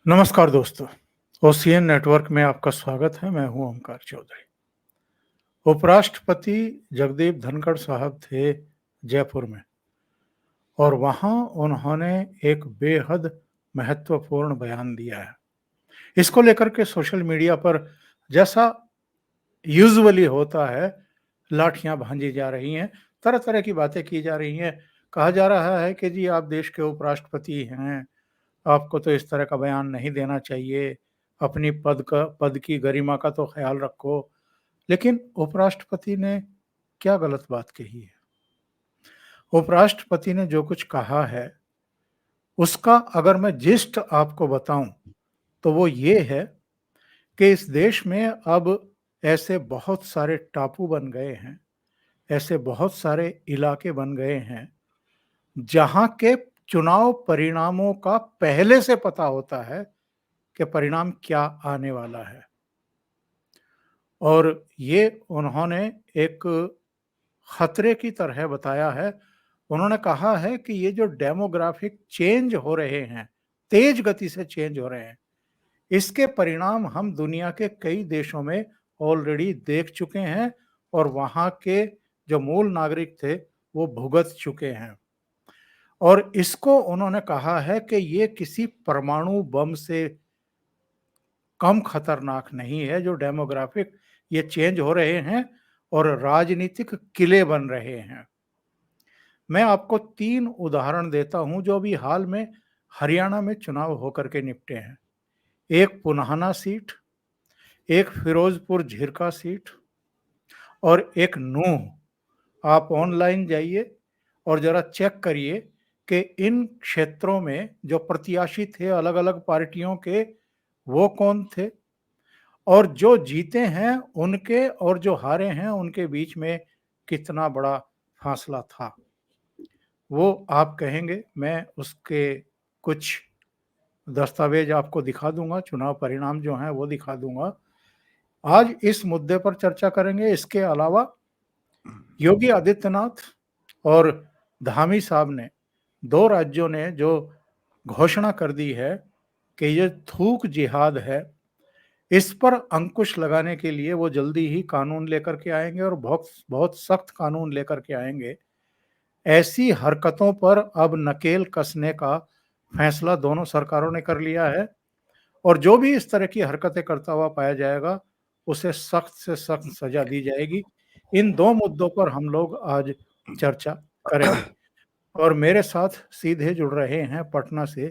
नमस्कार दोस्तों, OCN network में आपका स्वागत है। मैं हूं ओमकार चौधरी। उपराष्ट्रपति जगदीप धनखड़ साहब थे जयपुर में और वहां उन्होंने एक बेहद महत्वपूर्ण बयान दिया है। इसको लेकर के सोशल मीडिया पर जैसा यूजुअली होता है, लाठियां भांजी जा रही हैं, तरह तरह की बातें की जा रही हैं। कहा जा रहा है कि जी आप देश के उपराष्ट्रपति हैं, आपको तो इस तरह का बयान नहीं देना चाहिए, अपनी पद की गरिमा का तो ख्याल रखो। लेकिन उपराष्ट्रपति ने क्या गलत बात कही है? उपराष्ट्रपति ने जो कुछ कहा है, उसका अगर मैं जिस्ट आपको बताऊं, तो वो ये है कि इस देश में अब ऐसे बहुत सारे टापू बन गए हैं, ऐसे बहुत सारे इलाके बन गए हैं, जहां के चुनाव परिणामों का पहले से पता होता है कि परिणाम क्या आने वाला है। और ये उन्होंने एक खतरे की तरह बताया है। उन्होंने कहा है कि ये जो डेमोग्राफिक चेंज हो रहे हैं, तेज गति से चेंज हो रहे हैं, इसके परिणाम हम दुनिया के कई देशों में ऑलरेडी देख चुके हैं और वहाँ के जो मूल नागरिक थे, वो भुगत चुके हैं। और इसको उन्होंने कहा है कि ये किसी परमाणु बम से कम खतरनाक नहीं है, जो डेमोग्राफिक ये चेंज हो रहे हैं और राजनीतिक किले बन रहे हैं। मैं आपको 3 उदाहरण देता हूं जो अभी हाल में हरियाणा में चुनाव होकर के निपटे हैं। एक पुनाहना सीट, एक फिरोजपुर झिरका सीट और एक नूह। आप ऑनलाइन जाइए और जरा चेक करिए कि इन क्षेत्रों में जो प्रत्याशी थे अलग-अलग पार्टियों के, वो कौन थे और जो जीते हैं उनके और जो हारे हैं उनके बीच में कितना बड़ा फासला था। वो आप कहेंगे, मैं उसके कुछ दस्तावेज आपको दिखा दूंगा, चुनाव परिणाम जो हैं वो दिखा दूंगा। आज इस मुद्दे पर चर्चा करेंगे। इसके अलावा योगी आदित्यनाथ और धामी साहब ने, 2 राज्यों ने जो घोषणा कर दी है कि ये थूक जिहाद है, इस पर अंकुश लगाने के लिए वो जल्दी ही कानून लेकर के आएंगे और बहुत बहुत सख्त कानून लेकर के आएंगे। ऐसी हरकतों पर अब नकेल कसने का फैसला दोनों सरकारों ने कर लिया है और जो भी इस तरह की हरकतें करता हुआ पाया जाएगा, उसे सख्त से सख्त सजा दी जाएगी। इन 2 मुद्दों पर हम लोग आज चर्चा करेंगे और मेरे साथ सीधे जुड़ रहे हैं पटना से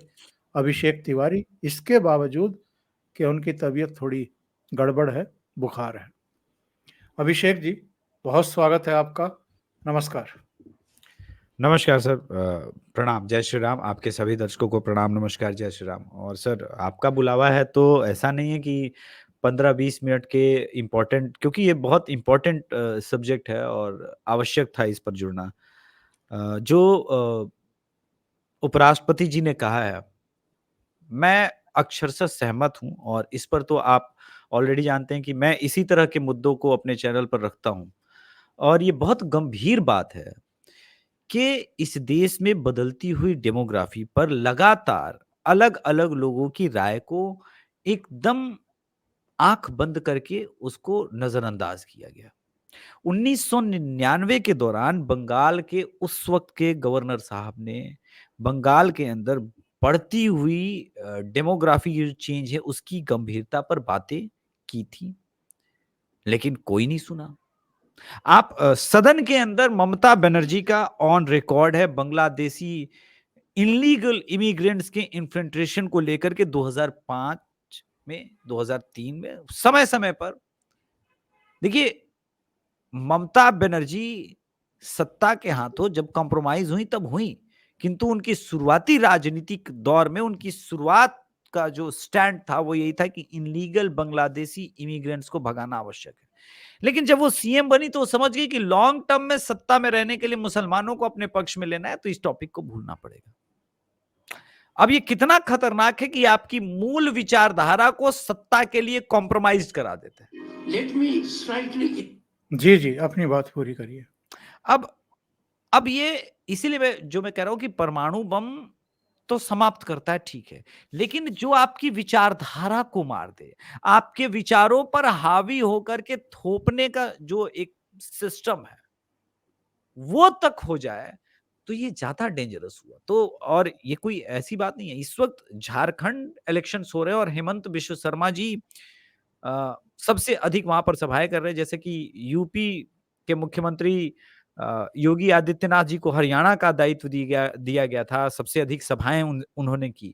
अभिषेक तिवारी, इसके बावजूद कि उनकी तबीयत थोड़ी गड़बड़ है, बुखार है। अभिषेक जी, बहुत स्वागत है आपका। नमस्कार। नमस्कार सर, प्रणाम, जय श्री राम। आपके सभी दर्शकों को प्रणाम, नमस्कार, जय श्री राम। और सर, आपका बुलावा है तो ऐसा नहीं है कि 15-20 मिनट के इम्पोर्टेंट, क्योंकि ये बहुत इम्पोर्टेंट सब्जेक्ट है और आवश्यक था इस पर जुड़ना। जो उपराष्ट्रपति जी ने कहा है, मैं अक्षरशः सहमत हूँ और इस पर तो आप ऑलरेडी जानते हैं कि मैं इसी तरह के मुद्दों को अपने चैनल पर रखता हूँ और ये बहुत गंभीर बात है कि इस देश में बदलती हुई डेमोग्राफी पर लगातार अलग-अलग लोगों की राय को एकदम आंख बंद करके उसको नजरअंदाज किया गया। 1999 के दौरान बंगाल के उस वक्त के गवर्नर साहब ने बंगाल के अंदर बढ़ती हुई डेमोग्राफी जो चेंज है उसकी गंभीरता पर बातें की थी, लेकिन कोई नहीं सुना। आप सदन के अंदर ममता बनर्जी का ऑन रिकॉर्ड है बांग्लादेशी इलीगल इमिग्रेंट्स के इन्फिल्ट्रेशन को लेकर के 2005 में, 2003 में, समय समय पर देखिए, ममता बनर्जी सत्ता के हाथों जब कॉम्प्रोमाइज हुई तब हुई, किंतु उनकी शुरुआती राजनीतिक दौर में उनकी शुरुआत का जो स्टैंड था वो यही था कि इलीगल बांग्लादेशी इमिग्रेंट्स को भगाना आवश्यक है। लेकिन जब वो सीएम बनी तो वो समझ गई कि लॉन्ग टर्म में सत्ता में रहने के लिए मुसलमानों को अपने पक्ष में लेना है, तो इस टॉपिक को भूलना पड़ेगा। अब ये कितना खतरनाक है कि आपकी मूल विचारधारा को सत्ता के लिए कॉम्प्रोमाइज करा देते हैं। लेट मी स्लाइटली जी, अपनी बात पूरी करिए। अब ये इसीलिए मैं कह रहा हूं कि परमाणु बम तो समाप्त करता है, ठीक है। लेकिन जो आपकी विचारधारा को मार दे, आपके विचारों पर हावी होकर के थोपने का जो एक सिस्टम है, वो तक हो जाए, तो ये ज़्यादा डेंजरस हुआ। तो और ये कोई ऐसी बात नहीं है, इस वक़्त झारखंड इलेक्शंस हो रहे हैं और हेमंत बिश्व शर्मा जी सबसे अधिक वहाँ पर सभाएँ कर रहे हैं, जैसे कि यूपी के मुख्यमंत्री योगी आदित्यनाथ जी को हरियाणा का दायित्व दिया गया था, सबसे अधिक सभाएँ उन्होंने की।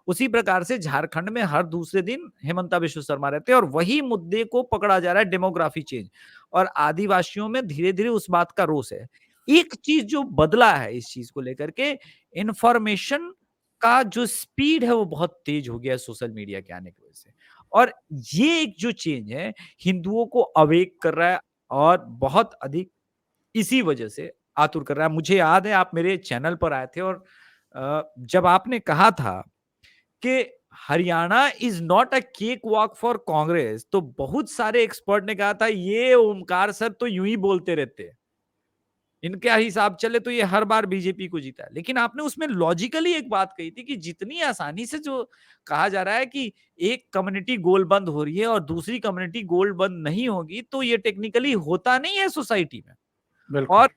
उसी प्रकार से झारखंड में हर दूसरे दिन हेमंता बिश्व शर्मा रहते हैं और वही मुद्दे को पकड़ा जा रहा है, डेमोग्राफी चेंज, और आदिवासियों में धीरे-धीरे उस बात का रोष है। एक चीज़ जो बदला है इस चीज़ को लेकर के, इन्फॉर्मेशन का जो स्पीड है वो बहुत तेज़ हो गया है सोशल मीडिया के आने की वजह से। और ये एक जो चेंज है, हिंदुओं को अवेक कर रहा है और बहुत अधिक इसी वजह से आतुर कर रहा है। मुझे याद है आप मेरे चैनल पर आए थे और जब आपने कहा था कि Haryana is not a cake walk for Congress, तो बहुत सारे एक्सपर्ट ने कहा था ये ओमकार सर तो यूं ही बोलते रहते हैं, इनका हिसाब चले तो ये हर बार बीजेपी को जीता है। लेकिन आपने उसमें लॉजिकली एक बात कही थी कि जितनी आसानी से जो कहा जा रहा है कि एक कम्युनिटी गोल बंद हो रही है और दूसरी कम्युनिटी गोल बंद नहीं होगी, तो ये टेक्निकली होता नहीं है सोसाइटी में। बिल्कुल। और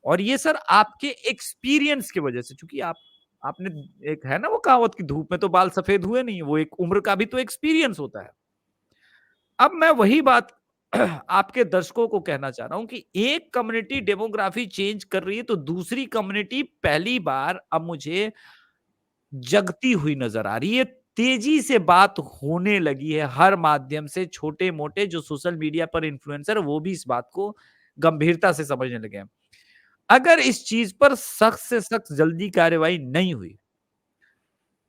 और ये सर आपके एक्सपीरियंस की वजह से, चूंकि आपने, एक है ना वो कहावत की धूप में तो बाल सफेद हुए नहीं, वो एक उम्र का भी तो एक्सपीरियंस होता है। अब मैं वही बात आपके दर्शकों को कहना चाह रहा हूं कि एक कम्युनिटी डेमोग्राफी चेंज कर रही है तो दूसरी कम्युनिटी पहली बार अब मुझे जगती हुई नजर आ रही है, तेजी से बात होने लगी है हर माध्यम से, छोटे मोटे जो सोशल मीडिया पर इन्फ्लुएंसर वो भी इस बात को गंभीरता से समझने लगे हैं। अगर इस चीज पर सख्त से सख्त जल्दी कार्रवाई नहीं हुई,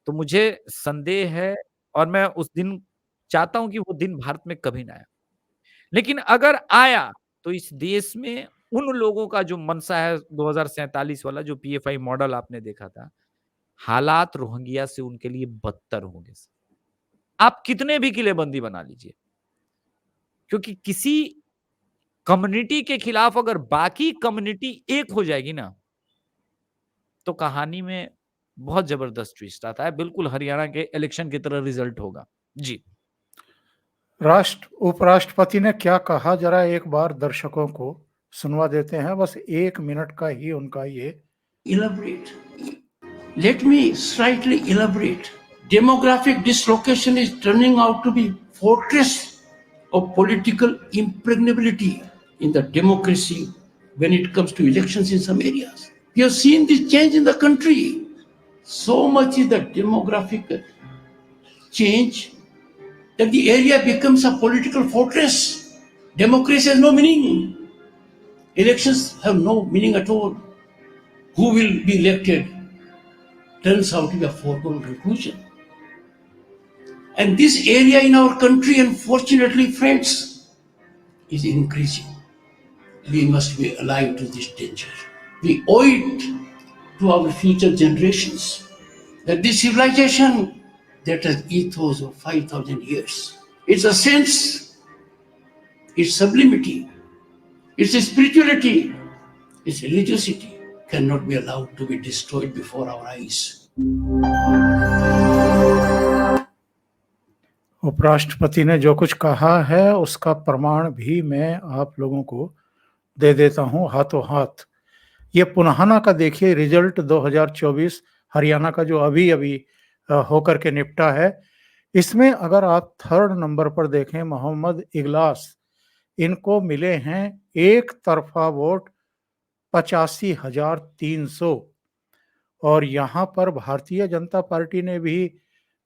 तो मुझे संदेह है और मैं उस दिन चाहता हूं कि वो दिन भारत में कभी ना आए। लेकिन अगर आया, तो इस देश में उन लोगों का जो मनसा है 2047 वाला जो पीएफआई मॉडल आपने देखा था, हालात रोहिंग्या से उनके लिए बदतर होंगे। आप कितने भी किलेबंदी बना लीजिए, क्योंकि किसी कम्युनिटी के खिलाफ अगर बाकी कम्युनिटी एक हो जाएगी ना, तो कहानी में बहुत जबरदस्त ट्विस्ट आता है। बिल्कुल हरियाणा के इलेक्शन की तरह रिजल्ट होगा। जी। उपराष्ट्रपति ने क्या कहा, जरा एक बार दर्शकों को सुनवा देते हैं, बस 1 मिनट का ही उनका ये। Elaborate. Let me slightly elaborate. Demographic dislocation is turning out to be fortress of political impregnability in the democracy when it comes to elections in some areas. We have seen this change in the country. So much is the demographic change that the area becomes a political fortress. Democracy has no meaning. Elections have no meaning at all. Who will be elected turns out to be a foregone conclusion. And this area in our country, unfortunately, friends, is increasing. We must be alive to this danger. We owe it to our future generations that this civilization that has ethos of 5,000 years, its essence, its sublimity, its spirituality, its religiosity cannot be allowed to be destroyed before our eyes. उपराष्ट्रपति ने जो कुछ कहा है उसका प्रमाण भी मैं आप लोगों को दे देता हूं हाथों हाथ। ये पुनाहाना का देखिए रिजल्ट 2024 हरियाणा का जो अभी-अभी होकर के निपटा है। इसमें अगर आप थर्ड नंबर पर देखें मोहम्मद इगलास, इनको मिले हैं एक तरफा वोट 85,300। और यहाँ पर भारतीय जनता पार्टी ने भी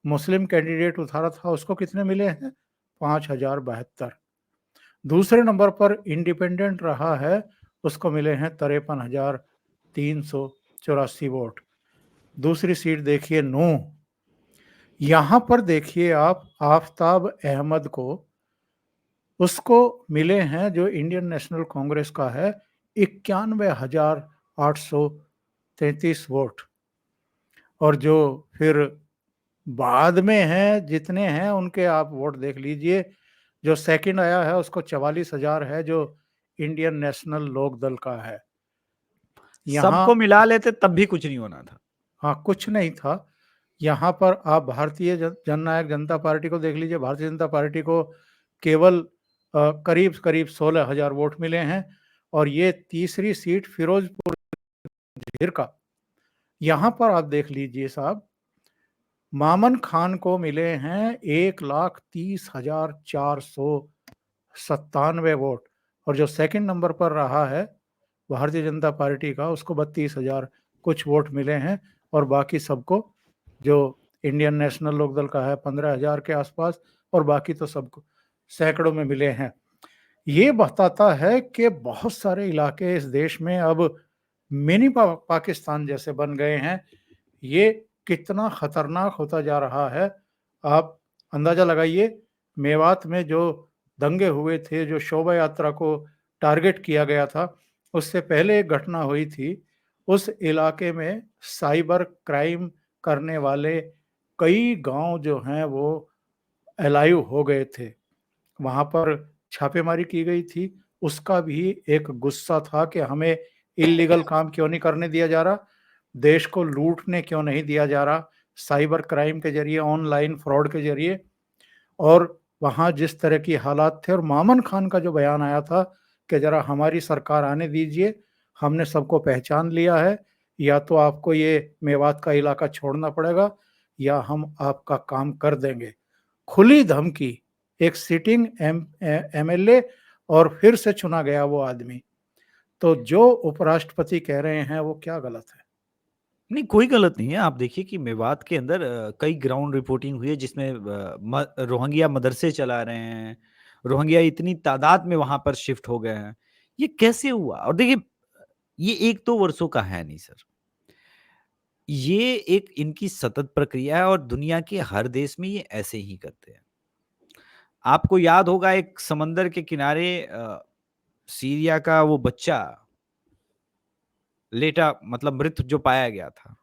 मुस्लिम कैंडिडेट उतारा था, उसको कितने मिले हैं? 5,072। दूसरे नंबर पर इंडिपेंडेंट रहा है, उसको मिले हैं 53,384 वोट। दूसरी सीट देखिए नूह, यहाँ पर देखिए आप आफताब अहमद को, उसको मिले हैं जो इंडियन नेशनल कांग्रेस का है 91,833 वोट। और जो फिर बाद में हैं जितने हैं उनके आप वोट देख लीजिए। जो सेकंड आया है उसको 44,000 है, जो इंडियन नेशनल लोक दल का है। यहाँ सबको मिला लेते तब भी कुछ नहीं होना था। हाँ, कुछ नहीं था। यहाँ पर आप भारतीय जननायक जनता पार्टी को देख लीजिए, भारतीय जनता पार्टी को केवल करीब-करीब 16,000 वोट मिले हैं और ये तीसरी सीट फिरोजपुर झीर का। यहाँ पर आप देख लीजिए साहब, मामन खान को मिले हैं 1,30,497 वोट और जो सेकंड नंबर पर रहा है भारतीय जनता पार्टी का, उसको 32,000 कुछ वोट मिले हैं और बाकी सबको, जो इंडियन नेशनल लोकदल का है, 15,000 के आसपास और बाकी तो सबको सैकड़ों में मिले हैं। ये बताता है कि बहुत सारे इलाके इस देश में अब मिनी पाकिस्तान जैसे बन गए हैं। ये कितना खतरनाक होता जा रहा है, आप अंदाजा लगाइए। मेवात में जो दंगे हुए थे, जो शोभा यात्रा को टारगेट किया गया था, उससे पहले एक घटना हुई थी। उस इलाके में साइबर क्राइम करने वाले कई गांव जो हैं वो अलाइव हो गए थे। वहाँ पर छापेमारी की गई थी। उसका भी एक गुस्सा था कि हमें इल्लीगल काम क्यों नहीं करने दिया जा रहा, देश को लूटने क्यों नहीं दिया जा रहा, साइबर क्राइम के ज़रिए, ऑनलाइन फ्रॉड के ज़रिए। और वहाँ जिस तरह की हालात थे और मामन खान का जो बयान आया था कि ज़रा हमारी सरकार आने दीजिए, हमने सबको पहचान लिया है, या तो आपको ये मेवात का इलाका छोड़ना पड़ेगा या हम आपका काम कर देंगे। खुली धमकी, एक सिटिंग एमएलए और फिर से चुना गया वो आदमी। तो जो उपराष्ट्रपति कह रहे हैं वो क्या गलत है? नहीं, कोई गलत नहीं है। आप देखिए कि मेवात के अंदर कई ग्राउंड रिपोर्टिंग हुई है जिसमें रोहिंग्या मदरसे चला रहे हैं, रोहिंग्या इतनी तादाद में वहाँ पर शिफ्ट हो गए हैं। ये कैसे हुआ? और देखिए, ये 1-2 वर्षों का है नहीं सर। ये एक इनकी सतत प्रक्रिया है और दुनिया के हर देश में ये ऐसे ही करते हैं। आपको याद होगा एक समंदर के किनारे सीरिया का वो बच्चा लेटा, मतलब मृत जो पाया गया था।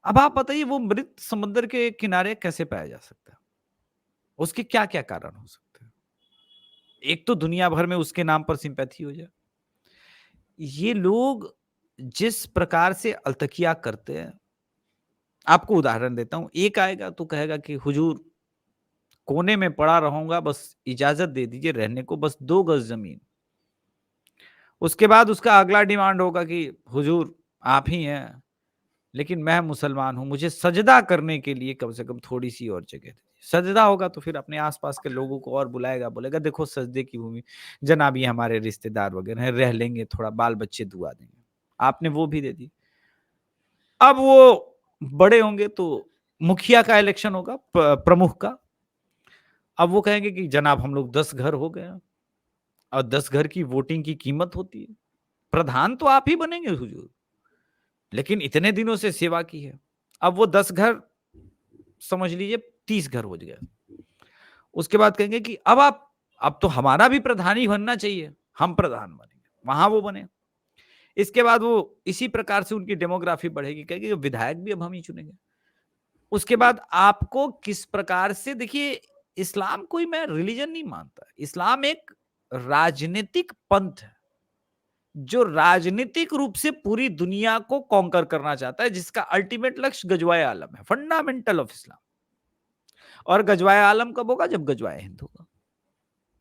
अब आप बताइए वो मृत समुद्र के किनारे कैसे पाया जा सकता है? उसके क्या-क्या कारण हो सकते हैं? एक तो दुनिया भर में उसके नाम पर सिंपैथी हो जाए। ये लोग जिस प्रकार से अल्तकिया करते हैं, आपको उदाहरण देता हूँ। एक आएगा तो कहेगा कि हुजूर कोने में पड़ा रहूँगा, बस इजाज़त दे दीजिए रहने को, बस 2 गज़ ज़मीन। उसके बाद उसका अगला डिमांड होगा कि हुजूर आप ही हैं, लेकिन मैं मुसलमान हूँ, मुझे सजदा करने के लिए कम से कम थोड़ी-सी और जगह दीजिए। सजदा होगा तो फिर अपने आस-पास के लोगों को और बुलाएगा, बोलेगा देखो सजदे की भूमि, जनाब ये हमारे रिश्तेदार वगैरह हैं, रह लेंगे, थोड़ा बाल-बच्चे दुआ देंगे। आपने वो भी दे दी। अब वो बड़े होंगे तो मुखिया का इलेक्शन होगा, प्रमुख का। अब वो कहेंगे कि जनाब हम लोग 10 घर हो गए हैं और 10 घर की वोटिंग की कीमत होती है। प्रधान तो आप ही बनेंगे हुजूर, लेकिन इतने दिनों से सेवा की है। अब वो 10 घर समझ लीजिए 30 घर हो गया। उसके बाद कहेंगे कि अब तो हमारा भी प्रधान ही बनना चाहिए, हम प्रधान बनेंगे, वहां वो बने। इसके बाद वो इसी प्रकार से उनकी डेमोग्राफी बढ़ेगी, कहेंगे विधायक भी अब हम ही चुनेंगे। उसके बाद आपको किस प्रकार से, देखिए इस्लाम कोई, मैं रिलीजन नहीं मानता, इस्लाम एक राजनीतिक पंथ है जो राजनीतिक रूप से पूरी दुनिया को कॉन्कर करना चाहता है, जिसका अल्टीमेट लक्ष्य गजवाए आलम है, फंडामेंटल ऑफ इस्लाम। और गजवाए आलम कब होगा? जब गजवाए हिंद होगा।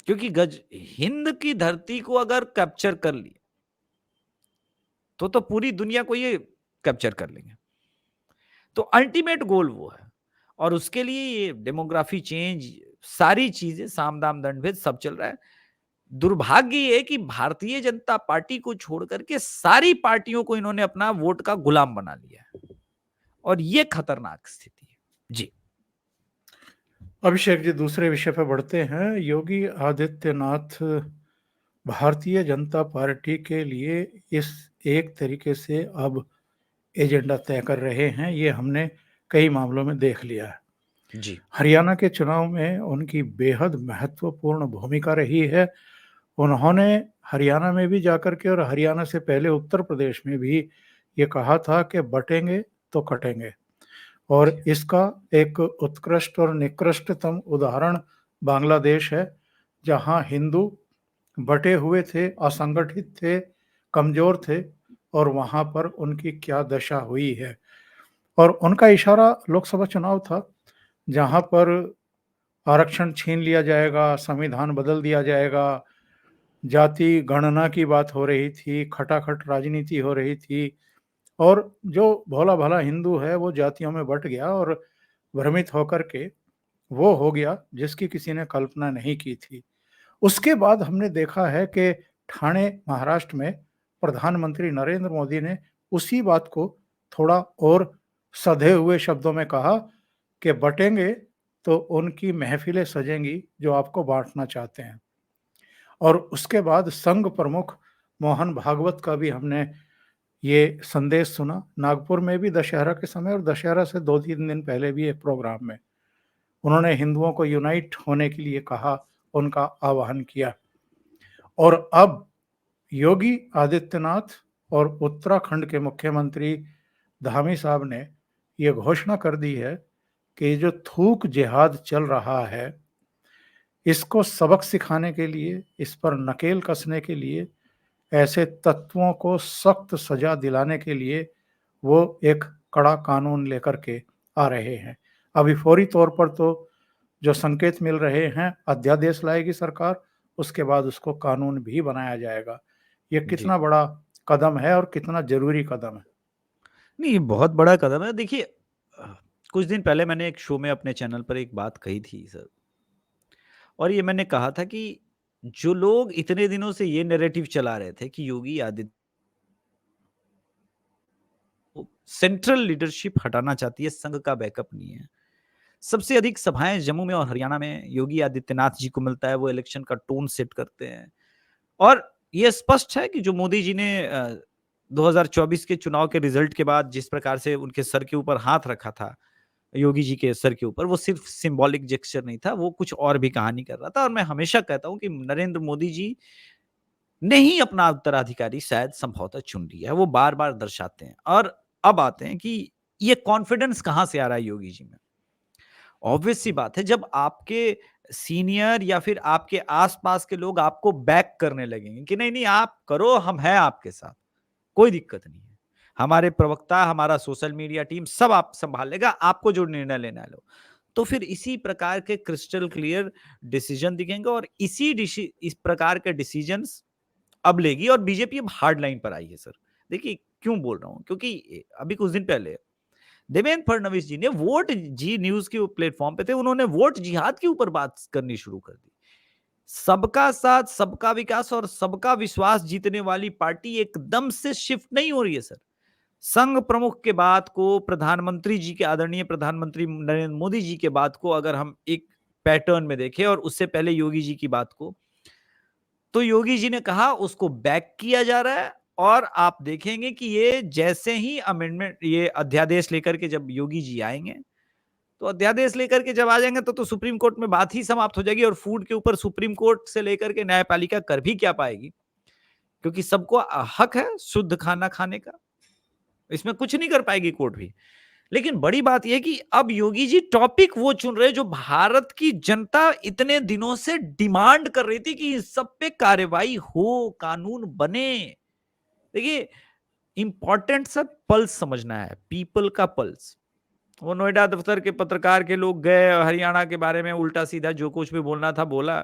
क्योंकि गज हिंद की धरती को अगर कैप्चर कर लिया तो पूरी दुनिया को ये कैप्चर कर लेंगे। तो अल्टीमेट गोल वो है और उसके लिए ये डेमोग्राफी चेंज, सारी चीजें, साम दाम दंड भेद सब चल रहा है। दुर्भाग्य ये है कि भारतीय जनता पार्टी को छोड़ करके सारी पार्टियों को इन्होंने अपना वोट का गुलाम बना लिया है और ये खतरनाक स्थिति है। जी अभिषेक जी, दूसरे विषय पर बढ़ते हैं। योगी आदित्यनाथ भारतीय जनता पार्टी के लिए इस एक तरीके से अब एजेंडा तय कर रहे हैं, ये हमने कई मामलों में देख लिया है। जी हरियाणा के चुनाव में उनकी बेहद महत्वपूर्ण भूमिका रही है। उन्होंने हरियाणा में भी जाकर के और हरियाणा से पहले उत्तर प्रदेश में भी ये कहा था कि बटेंगे तो कटेंगे। और इसका एक उत्कृष्ट और निकृष्टतम उदाहरण बांग्लादेश है, जहाँ हिंदू बटे हुए थे, असंगठित थे, कमज़ोर थे और वहाँ पर उनकी क्या दशा हुई है। और उनका इशारा लोकसभा चुनाव था, जहाँ पर आरक्षण छीन लिया जाएगा, संविधान बदल दिया जाएगा, जाति गणना की बात हो रही थी, खटाखट राजनीति हो रही थी और जो भोला-भाला हिंदू है वो जातियों में बँट गया और भ्रमित होकर के वो हो गया जिसकी किसी ने कल्पना नहीं की थी। उसके बाद हमने देखा है कि ठाणे महाराष्ट्र में प्रधानमंत्री नरेंद्र मोदी ने उसी बात को थोड़ा और सधे हुए शब्दों में कहा कि बटेंगे तो उनकी महफ़िलें सजेंगी जो आपको बाँटना चाहते हैं। और उसके बाद संघ प्रमुख मोहन भागवत का भी हमने ये संदेश सुना, नागपुर में भी दशहरा के समय और दशहरा से 2-3 दिन पहले भी एक प्रोग्राम में। उन्होंने हिंदुओं को यूनाइट होने के लिए कहा, उनका आह्वान किया। और अब योगी आदित्यनाथ और उत्तराखंड के मुख्यमंत्री धामी साहब ने ये घोषणा कर दी है कि ये जो थूक जिहाद चल रहा है, इसको सबक सिखाने के लिए, इस पर नकेल कसने के लिए, ऐसे तत्वों को सख्त सज़ा दिलाने के लिए वो एक कड़ा कानून लेकर के आ रहे हैं। अभी फौरी तौर पर तो जो संकेत मिल रहे हैं, अध्यादेश लाएगी सरकार, उसके बाद उसको कानून भी बनाया जाएगा। ये जी। कितना बड़ा कदम है और कितना ज़रूरी कदम है। नहीं, ये बहुत बड़ा कदम है। देखिए कुछ दिन पहले मैंने एक शो में अपने चैनल पर एक बात कही थी सर, और ये मैंने कहा था कि जो लोग इतने दिनों से ये नैरेटिव चला रहे थे कि योगी आदित्य सेंट्रल लीडरशिप हटाना चाहती है, संघ का बैकअप नहीं है। सबसे अधिक सभाएं जम्मू में और हरियाणा में योगी आदित्यनाथ जी को मिलता है, वो इलेक्शन का टोन सेट करते हैं। और ये स्पष्ट है कि जो मोदी जी ने 2024 के चुनाव के रिजल्ट के बाद जिस प्रकार से उनके सर के ऊपर हाथ रखा था, योगी जी के सर के ऊपर, वो सिर्फ सिंबॉलिक जेस्चर नहीं था, वो कुछ और भी कहानी कर रहा था। और मैं हमेशा कहता हूं कि नरेंद्र मोदी जी ने ही अपना उत्तराधिकारी शायद संभवतः चुन लिया है, वो बार बार दर्शाते हैं। और अब आते हैं कि ये कॉन्फिडेंस कहां से आ रहा है योगी जी में। ऑब्वियस सी बात है, जब आपके सीनियर या फिर आपके आसपास के लोग आपको बैक करने लगेंगे कि नहीं नहीं आप करो, हम हैं आपके साथ, कोई दिक्कत नहीं है, हमारे प्रवक्ता, हमारा सोशल मीडिया टीम सब आप संभाल लेगा, आपको जो निर्णय लेना है लो। तो फिर इसी प्रकार के क्रिस्टल क्लियर डिसीजन दिखेंगे और इस प्रकार के डिसीजंस अब लेगी। और बीजेपी अब हार्ड लाइन पर आई है सर। देखिए क्यों बोल रहा हूं, क्योंकि अभी कुछ दिन पहले देवेंद्र फडणवीस जी ने वोट जी न्यूज के प्लेटफॉर्म पे थे, उन्होंने वोट जिहाद के ऊपर बात करनी शुरू कर दी। सबका साथ, सबका विकास और सबका विश्वास जीतने वाली पार्टी एकदम से शिफ्ट नहीं हो रही है सर। संघ प्रमुख के बात को, प्रधानमंत्री जी के, आदरणीय प्रधानमंत्री नरेंद्र मोदी जी के बात को अगर हम एक पैटर्न में देखें और उससे पहले योगी जी की बात को, तो योगी जी ने कहा उसको बैक किया जा रहा है। और आप देखेंगे कि ये जैसे ही अमेंडमेंट, ये अध्यादेश लेकर के जब योगी जी आएंगे, तो अध्यादेश लेकर के जब आ जाएंगे तो सुप्रीम कोर्ट में बात ही समाप्त हो जाएगी। और फूड के ऊपर सुप्रीम कोर्ट से लेकर के न्यायपालिका कर भी क्या पाएगी, क्योंकि सबको हक है शुद्ध खाना खाने का, इसमें कुछ नहीं कर पाएगी कोर्ट भी। लेकिन बड़ी बात यह कि अब योगी जी टॉपिक वो चुन रहे जो भारत की जनता इतने दिनों से डिमांड कर रही थी कि इस सब पे कार्रवाई हो, कानून बने। देखिए इंपॉर्टेंट सर पल्स समझना है, पीपल का पल्स। वो नोएडा दफ्तर के पत्रकार के लोग गए, हरियाणा के बारे में उल्टा सीधा जो कुछ भी बोलना था बोला।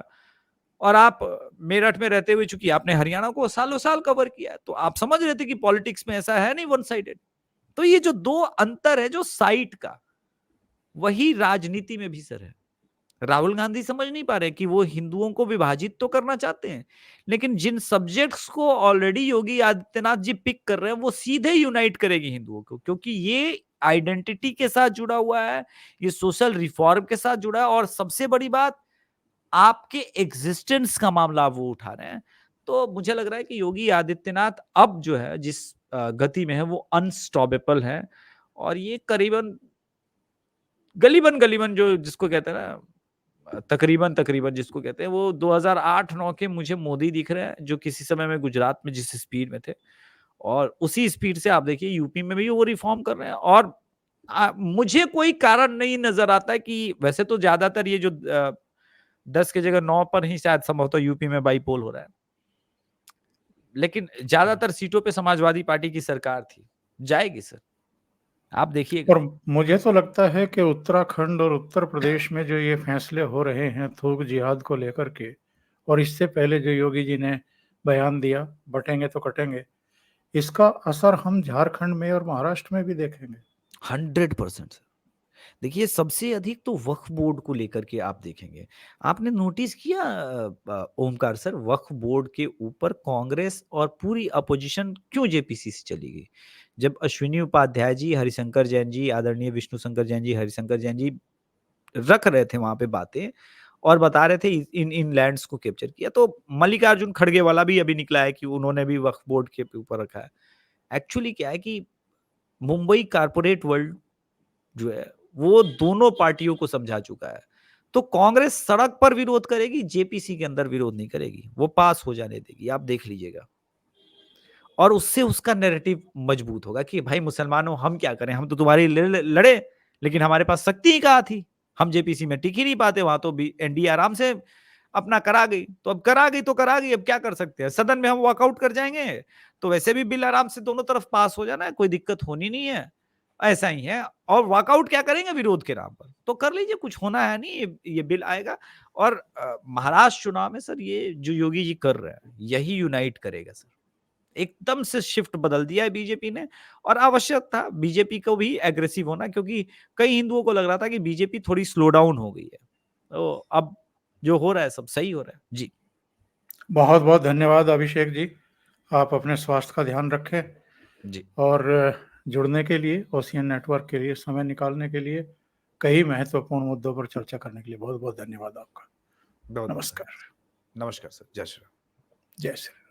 और आप मेरठ में रहते हुए, चूंकि आपने हरियाणा को सालों साल कवर किया, तो आप समझ रहे थे कि पॉलिटिक्स में ऐसा है नहीं वन साइडेड। तो ये जो दो अंतर है जो साइट का, वही राजनीति में भी सर है। राहुल गांधी समझ नहीं पा रहे कि वो हिंदुओं को विभाजित तो करना चाहते हैं, लेकिन जिन सब्जेक्ट्स को ऑलरेडी योगी आदित्यनाथ जी पिक कर रहे हैं वो सीधे यूनाइट करेगी हिंदुओं को, क्योंकि ये आइडेंटिटी के साथ जुड़ा हुआ है, ये सोशल रिफॉर्म के साथ जुड़ा है, और सबसे बड़ी बात आपके एग्जिस्टेंस का मामला वो उठा रहे हैं। तो मुझे लग रहा है कि योगी आदित्यनाथ अब जो है जिस गति में है वो अनस्टॉपेबल है। और ये करीबन गलीबन गलीबन जो जिसको कहते हैं ना, तकरीबन तकरीबन जिसको कहते हैं, वो 2008-9 के मुझे मोदी दिख रहे हैं जो किसी समय में गुजरात में जिस स्पीड में थे, और उसी स्पीड से आप देखिए यूपी में भी वो रिफॉर्म कर रहे हैं। और मुझे कोई कारण नहीं नजर आता है कि वैसे तो ज्यादातर ये जो 10 की जगह 9 पर ही शायद संभवतः यूपी में बाईपोल हो रहा है, लेकिन ज्यादातर सीटों पे समाजवादी पार्टी की सरकार थी, जाएगी सर, आप देखिएगा। और मुझे तो लगता है कि उत्तराखंड और उत्तर प्रदेश में जो ये फैसले हो रहे हैं थूक जिहाद को लेकर के, और इससे पहले जो योगी जी ने बयान दिया, बटेंगे तो कटेंगे, इसका असर हम झारखंड में और महाराष्ट्र में भी देखेंगे। 100% सर। देखिए सबसे अधिक तो वक्फ बोर्ड को लेकर के आप देखेंगे। आपने नोटिस किया ओमकार सर, वक्फ बोर्ड के ऊपर कांग्रेस और पूरी अपोजिशन क्यों जेपीसी से चली गई? जब अश्विनी उपाध्याय जी, हरिशंकर जैन जी, आदरणीय विष्णु शंकर जैन जी, हरिशंकर जैन जी रख रहे थे वहां पे बातें और बता रहे थे इन इन लैंड्स को कैप्चर किया, तो मल्लिकार्जुन खड़गे वाला भी अभी निकला है कि उन्होंने भी वक्फ बोर्ड के ऊपर रखा है। एक्चुअली क्या है कि मुंबई कारपोरेट वर्ल्ड जो है वो दोनों पार्टियों को समझा चुका है। तो कांग्रेस सड़क पर विरोध करेगी, जेपीसी के अंदर विरोध नहीं करेगी, वो पास हो जाने देगी, आप देख लीजिएगा। और उससे उसका नैरेटिव मजबूत होगा कि भाई मुसलमानों हम क्या करें, हम तो तुम्हारे लिए लड़े लेकिन हमारे पास शक्ति ही कहाँ थी, हम जेपीसी में टिक ही नहीं पाते, वहां तो भी एनडीए आराम से अपना करा गई, तो अब करा गई तो करा गई, अब क्या कर सकते हैं, सदन में हम वॉकआउट कर जाएंगे तो वैसे भी बिल आराम से दोनों तरफ पास हो जाना है, कोई दिक्कत होनी नहीं है, ऐसा ही है। और वॉकआउट क्या करेंगे विरोध के नाम पर, तो कर लीजिए, कुछ होना है नहीं, ये बिल आएगा। और महाराष्ट्र चुनाव में सर ये जो योगी जी कर रहे हैं यही यूनाइट करेगा सर, एकदम से शिफ्ट बदल दिया है बीजेपी ने, और आवश्यक था बीजेपी को भी एग्रेसिव होना, क्योंकि कई हिंदुओं को लग रहा था कि बीजेपी थोड़ी स्लो डाउन हो गई है, तो अब जो हो रहा है सब सही हो रहा है जी। बहुत बहुत धन्यवाद अभिषेक जी, आप अपने स्वास्थ्य का ध्यान रखें जी और जुड़ने के लिए, ओशियन नेटवर्क के लिए समय निकालने के लिए, कई महत्वपूर्ण मुद्दों पर चर्चा करने के लिए बहुत बहुत धन्यवाद आपका। बहुत नमस्कार। नमस्कार सर, जय श्री राम। जय श्री राम।